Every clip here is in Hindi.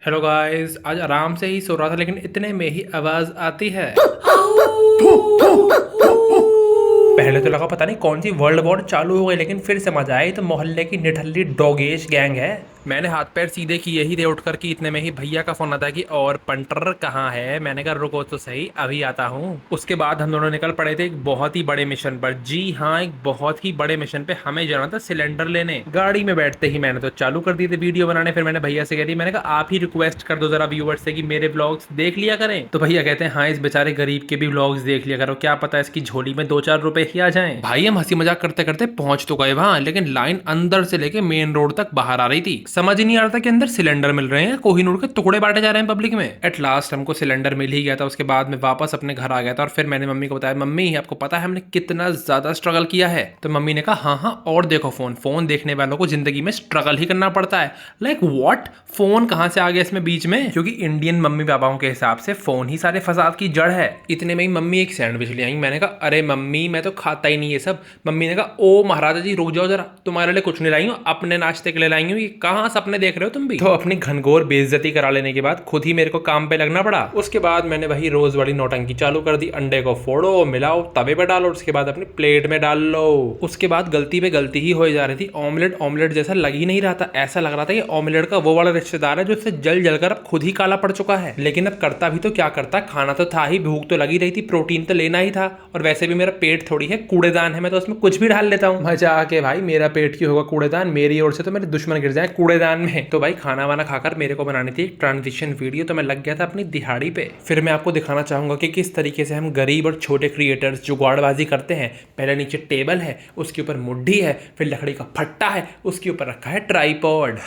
हेलो गाइस, आज आराम से ही सो रहा था लेकिन इतने में ही आवाज आती है। पहले तो लगा पता नहीं कौन सी वर्ल्ड वॉर चालू हो गई, लेकिन फिर समझ आया ये तो मोहल्ले की निठल्ली डॉगेश गैंग है। मैंने हाथ पैर सीधे किए ही थे उठकर कि इतने में ही भैया का फोन आता कि और पंटर कहाँ है। मैंने कहा रुको तो सही, अभी आता हूँ। उसके बाद हम दोनों निकल पड़े थे एक बहुत ही बड़े मिशन पर। जी हाँ, एक बहुत ही बड़े मिशन पे हमें जाना था सिलेंडर लेने। गाड़ी में बैठते ही मैंने तो चालू कर दी थी वीडियो बनाने। फिर मैंने भैया से कह दी, मैंने कहा आप ही रिक्वेस्ट कर दो जरा व्यूवर्स से कि मेरे ब्लॉग्स देख लिया करें। तो भैया कहते हैं हाँ, इस बेचारे गरीब के भी ब्लॉग्स देख लिया करो, क्या पता इसकी झोली में 2-4 रुपए ही आ जाएं। भाई हम हंसी मजाक करते करते पहुंच तो गए वहां, लेकिन लाइन अंदर से लेके मेन रोड तक बाहर आ रही थी। समझ ही नहीं आ रहा था कि अंदर सिलेंडर मिल रहे हैं, कोहिनूर के टुकड़े बांटे जा रहे हैं पब्लिक में। एट लास्ट हमको सिलेंडर मिल ही गया था। उसके बाद मैं वापस अपने घर आ गया था और फिर मैंने मम्मी को बताया, मम्मी आपको पता है हमने कितना ज्यादा स्ट्रगल किया है। तो मम्मी ने कहा हाँ हाँ, और देखो फोन फोन देखने वालों को जिंदगी में स्ट्रगल ही करना पड़ता है। लाइक व्हाट, फोन कहां से आ गया इसमें बीच में? क्योंकि इंडियन मम्मी पापाओं के हिसाब से फोन ही सारे फसाद की जड़ है। इतने में ही मम्मी एक सैंडविच ले आई। मैंने कहा अरे मम्मी मैं तो खाता ही नहीं ये सब। मम्मी ने कहा ओ महाराजा जी रुक जाओ जरा, तुम्हारे लिए कुछ नहीं लाई हूँ, अपने नाश्ते के लिए लाई हूँ। ये कहाँ सपने देख रहे हो तुम भी? तो अपनी घनघोर बेइज्जती करा लेने के बाद खुद ही मेरे को काम पे लगना पड़ा। उसके बाद मैंने वही रोज वाली नौटंकी चालू कर दी। अंडे को फोड़ो, मिलाओ, तवे पे डालो, उसके बाद अपनी प्लेट में डाल लो। उसके बाद गलती पे गलती ही हो जा रही थी। ऑमलेट ऑमलेट जैसा लग ही नहीं रहा था। ऐसा लग रहा था कि ऑमलेट का वो वाला रिश्तेदार है जो इससे जल जलकर अब खुद ही काला पड़ चुका है। लेकिन अब करता भी तो क्या करता, खाना तो था ही, भूख तो लगी रही थी, प्रोटीन तो लेना ही था। और वैसे भी मेरा पेट थोड़ी है कूड़ेदान है, मैं तो उसमें कुछ भी डाल लेता हूँ। मजा आके भाई, मेरा पेट क्यों होगा कूड़ेदान? मेरी ओर से तो मेरे दुश्मन गिर जाए कूड़ेदान में। तो भाई खाना वाना खाकर मेरे को बनानी थी एक ट्रांजिशन वीडियो, तो मैं लग गया था अपनी दिहाड़ी पे। फिर मैं आपको दिखाना चाहूंगा कि किस तरीके से हम गरीब और छोटे क्रिएटर्स जुगाड़बाजी करते हैं। पहले नीचे टेबल है, उसके ऊपर मुड्ढी है, फिर लकड़ी का फट्टा है, उसके ऊपर रखा है ट्राइपॉड।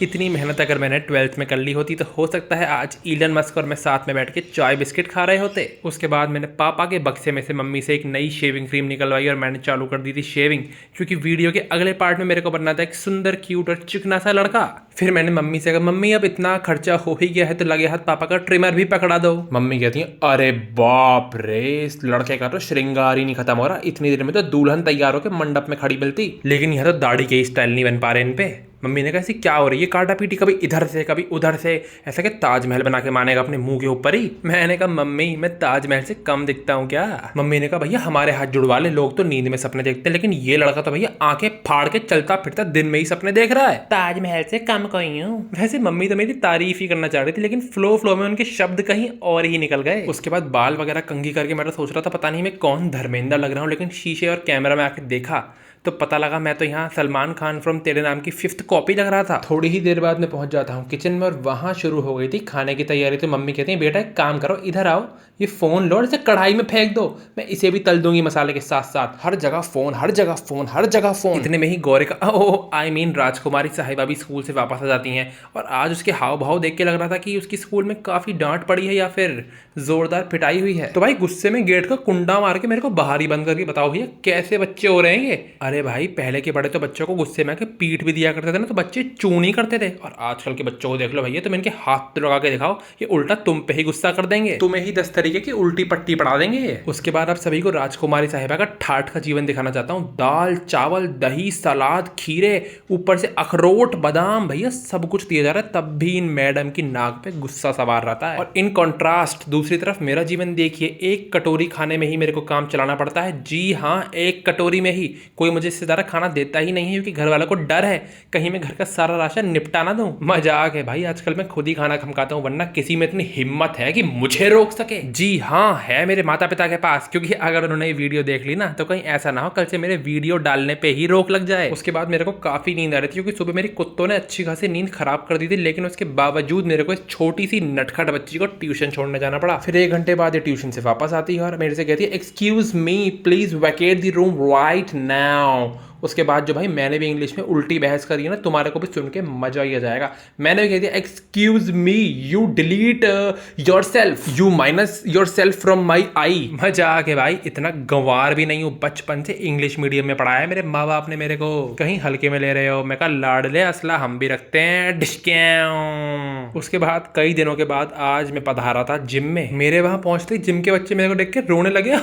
इतनी मेहनत अगर मैंने 12th में कर ली होती तो हो सकता है आज इलन मस्क और मैं साथ में बैठ के चाय बिस्किट खा रहे होते। उसके बाद मैंने पापा के बक्से में से मम्मी से एक नई शेविंग क्रीम निकलवाई और मैंने चालू कर दी थी शेविंग, क्योंकि वीडियो के अगले पार्ट में मेरे को बनना था एक सुंदर क्यूट और चिकना सा लड़का। फिर मैंने मम्मी से कहा, मम्मी अब इतना खर्चा हो ही गया है तो लगे हाथ पापा का ट्रिमर भी पकड़ा दो। मम्मी कहती है अरे बाप रे, इस लड़के का तो श्रृंगार ही नहीं खत्म हो रहा, इतनी देर में तो दुल्हन तैयार होकर मंडप में खड़ी मिलती। लेकिन यह तो दाढ़ी के स्टाइल नहीं बन पा रहे इन पे। मम्मी ने कहा ऐसी क्या हो रही है काटा पीटी, कभी इधर से कभी उधर से, ऐसा कि ताजमहल बना के मानेगा अपने मुंह के ऊपर ही। मैंने कहा मम्मी मैं ताजमहल से कम दिखता हूँ क्या? मम्मी ने कहा भैया हमारे हाथ जुड़वा ले, लोग तो नींद में सपने देखते हैं, लेकिन ये लड़का तो भैया आंखें फाड़ के चलता फिरता दिन में ही सपने देख रहा है। ताजमहल से कम कोई हूँ। वैसे मम्मी तो मेरी तारीफ ही करना चाह रही थी, लेकिन फ्लो फ्लो में उनके शब्द कहीं और ही निकल गए। उसके बाद बाल वगैरह कंघी करके मैं तो सोच रहा था पता नहीं मैं कौन धर्मेंद्र लग रहा हूँ, लेकिन शीशे और कैमरा में आके देखा तो पता लगा मैं तो यहाँ सलमान खान फ्रॉम तेरे नाम की 5th कॉपी लग रहा था। थोड़ी ही देर बाद मैं पहुंच जाता हूँ किचन में और वहां शुरू हो गई थी खाने की तैयारी। तो मम्मी कहती है बेटा एक काम करो, इधर आओ, ये फोन लो और इसे कढ़ाई में फेंक दो, मैं इसे भी तल दूंगी मसाले के साथ साथ। हर जगह फोन, हर जगह फोन, हर जगह फोन। इतने में ही गौरे का आई मीन राजकुमारी साहिबा भी स्कूल से वापस आ जाती हैं और आज उसके हाव भाव देख के लग रहा था कि उसकी स्कूल में काफी डांट पड़ी है या फिर जोरदार पिटाई हुई है। तो भाई गुस्से में गेट का कुंडा मार के मेरे को बाहर ही बंद करके बताओ भैया कैसे बच्चे हो रहे हैं ये? अरे भाई पहले के बड़े तो बच्चों को गुस्से में आके पीठ भी दिया करते थे ना, तो बच्चे चून ही करते थे। और आजकल के बच्चों को देख लो भैया, तुम इनके हाथ तो लगा के दिखाओ, ये उल्टा तुम पे ही गुस्सा कर देंगे, तुम्हें ही 10 तरीके की उल्टी पट्टी पढ़ा देंगे। उसके बाद आप सभी को राजकुमारी साहिबा का ठाठ का जीवन दिखाना चाहता हूँ। दाल चावल दही सलाद खीरे, ऊपर से अखरोट बादाम, भैया सब कुछ दिया जा रहा है, तब भी इन मैडम की नाक पे गुस्सा सवार रहता है। और इन कॉन्ट्रास्ट दूसरी तरफ मेरा जीवन देखिए, एक कटोरी खाने में ही मेरे को काम चलाना पड़ता है। जी हाँ, एक कटोरी में ही, कोई मुझे इससे ज्यादा खाना देता ही नहीं है, क्योंकि घर वालों को डर है कहीं मैं घर का सारा राशन निपटा ना दूं। मजाक है भाई, आजकल मैं खुद ही खाना खमकाता हूँ, वरना किसी में इतनी हिम्मत है कि मुझे रोक सके? जी हाँ, है मेरे माता पिता के पास, क्योंकि अगर उन्होंने ये वीडियो देख ली ना तो कहीं ऐसा ना हो कल से मेरे वीडियो डालने पे ही रोक लग जाए। उसके बाद मेरे को काफी नींद आ रही थी, क्योंकि सुबह मेरी कुत्तों ने अच्छी खासी नींद खराब कर दी थी, लेकिन उसके बावजूद मेरे को इस छोटी सी नटखट बच्ची को ट्यूशन छोड़ने जाना पड़ा। फिर 1 घंटे बाद ये ट्यूशन से वापस आती है और मेरे से कहती है excuse me please Venkat the room right now. उसके बाद जो भाई मैंने भी इंग्लिश में उल्टी बहस करी है ना, तुम्हारे को भी सुन के मजा ही आ जाएगा। मैंने भी कह दिया excuse me you delete yourself, you minus yourself from my eye. मजा आ के भाई, इतना गंवार भी नहीं हूँ, बचपन से इंग्लिश मीडियम में पढ़ाया है मेरे माँ बाप ने मेरे को, कहीं हल्के में ले रहे हो? मैं कहा लाडले असला हम भी रखते हैं डिस्क्याऊं। उसके बाद कई दिनों के बाद आज मैं पधारा था जिम में। मेरे वहां पहुंचते जिम के बच्चे मेरे को देख के रोने लगे।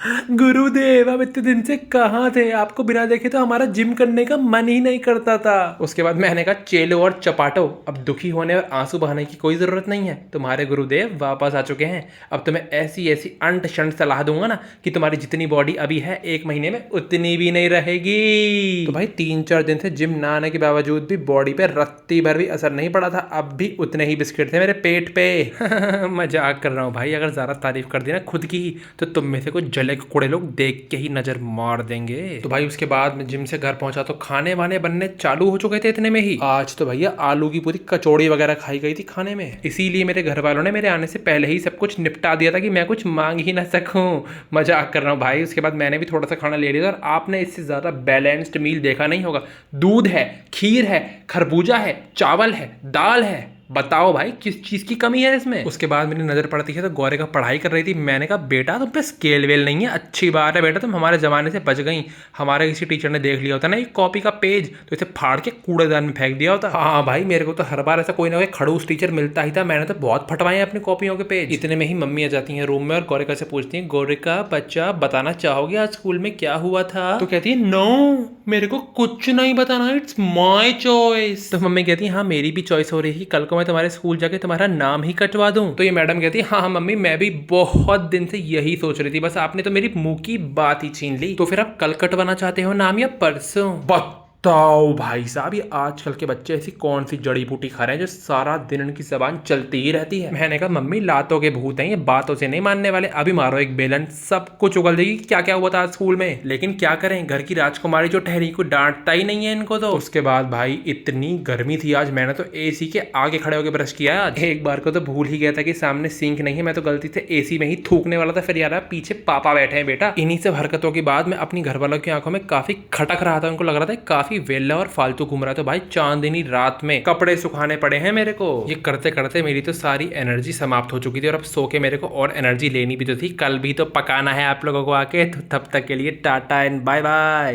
गुरुदेव, अब इतने दिन से कहाँ थे? आपको बिना देखे तो हमारा जिम करने का मन ही नहीं करता था। उसके बाद मैंने कहा चेलो और चपाटो, अब दुखी होने और आंसू बहाने की कोई जरूरत नहीं है। तुम्हारे गुरुदेव वापस आ चुके हैं। अब तुम्हें ऐसी ऐसी अंट शंट सलाह दूंगा ना कि तुम्हारी जितनी बॉडी अभी है 1 महीने में उतनी भी नहीं रहेगी। तो भाई 3-4 दिन से जिम ना आने के बावजूद भी बॉडी पे रत्ती भर भी असर नहीं पड़ा था। अब भी उतने ही बिस्किट थे मेरे पेट पे। मजाक कर रहा हूँ भाई, अगर ज्यादा तारीफ कर दी ना खुद की तो तुम में से कुछ जले कुड़े लोग देख के ही नजर मार देंगे। तो भाई उसके बाद मैं जिम से घर पहुंचा तो खाने वाने बनने चालू हो चुके थे इतने में ही। आज तो भैया आलू की पूरी कचौड़ी वगैरह खाई गई थी खाने में, इसीलिए मेरे घर वालों ने मेरे आने से पहले ही सब कुछ निपटा दिया था कि मैं कुछ मांग ही ना सकूं। मजाक कर रहा हूँ भाई। उसके बाद मैंने भी थोड़ा सा खाना ले लिया और आपने इससे ज्यादा बैलेंस्ड मील देखा नहीं होगा। दूध है, खीर है, खरबूजा है, चावल है, दाल है। बताओ भाई किस चीज की कमी है इसमें। उसके बाद मेरी नजर पड़ती है तो गौरे का पढ़ाई कर रही थी। मैंने कहा बेटा तुम पे स्केल वेल नहीं है, अच्छी बात है बेटा तुम हमारे जमाने से बच गई। हमारे किसी टीचर ने देख लिया होता ना एक कॉपी का पेज तो इसे फाड़ के कूड़ेदान में फेंक दिया होता। हाँ भाई, मेरे को तो हर बार ऐसा कोई ना कोई खड़ूस टीचर मिलता ही था। मैंने तो बहुत फटवाए अपनी कॉपियों के पेज। इतने में ही मम्मी आ जाती है रूम में और गौरिका से पूछती है, गौरिका बच्चा बताना चाहोगे आज स्कूल में क्या हुआ था? तो कहती है नो, मेरे को कुछ नहीं बताना, इट्स माय चॉइस। तो मम्मी कहती है हाँ मेरी भी चॉइस हो रही है, कल को मैं तुम्हारे स्कूल जाके तुम्हारा नाम ही कटवा दूं। तो ये मैडम कहती है हाँ मम्मी मैं भी बहुत दिन से यही सोच रही थी, बस आपने तो मेरी मुंह की बात ही छीन ली। तो फिर आप कल कटवाना चाहते हो नाम या परसों? बताओ भाई साहब, ये आजकल के बच्चे ऐसी कौन सी जड़ी बूटी खा रहे हैं जो सारा दिन इनकी जबान चलती ही रहती है। मैंने कहा मम्मी लातों के भूत हैं, ये बातों से नहीं मानने वाले। अभी मारो एक बेलन, सब कुछ उगल देगी क्या क्या हुआ था आज स्कूल में। लेकिन क्या करें, घर की राजकुमारी जो ठहरी को डांटता ही नहीं है इनको तो। उसके बाद भाई इतनी गर्मी थी आज, मैंने तो एसी के आगे खड़े होकर ब्रश किया आज। एक बार को तो भूल ही गया था कि सामने सिंक नहीं है, मैं तो गलती से एसी में ही थूकने वाला था। फिर यार पीछे पापा बैठे हैं बेटा। इन्हीं सब हरकतों के बाद मैं अपनी घर वालों की आंखों में काफी खटक रहा था। उनको लग रहा था काफी वेला और फालतू घूम रहा था। भाई चांदनी रात में कपड़े सुखाने पड़े हैं मेरे को। ये करते करते मेरी तो सारी एनर्जी समाप्त हो चुकी थी और अब सो के मेरे को और एनर्जी लेनी भी तो थी। कल भी तो पकाना है आप लोगों को आके, तो तब तक के लिए टाटा एंड बाय बाय।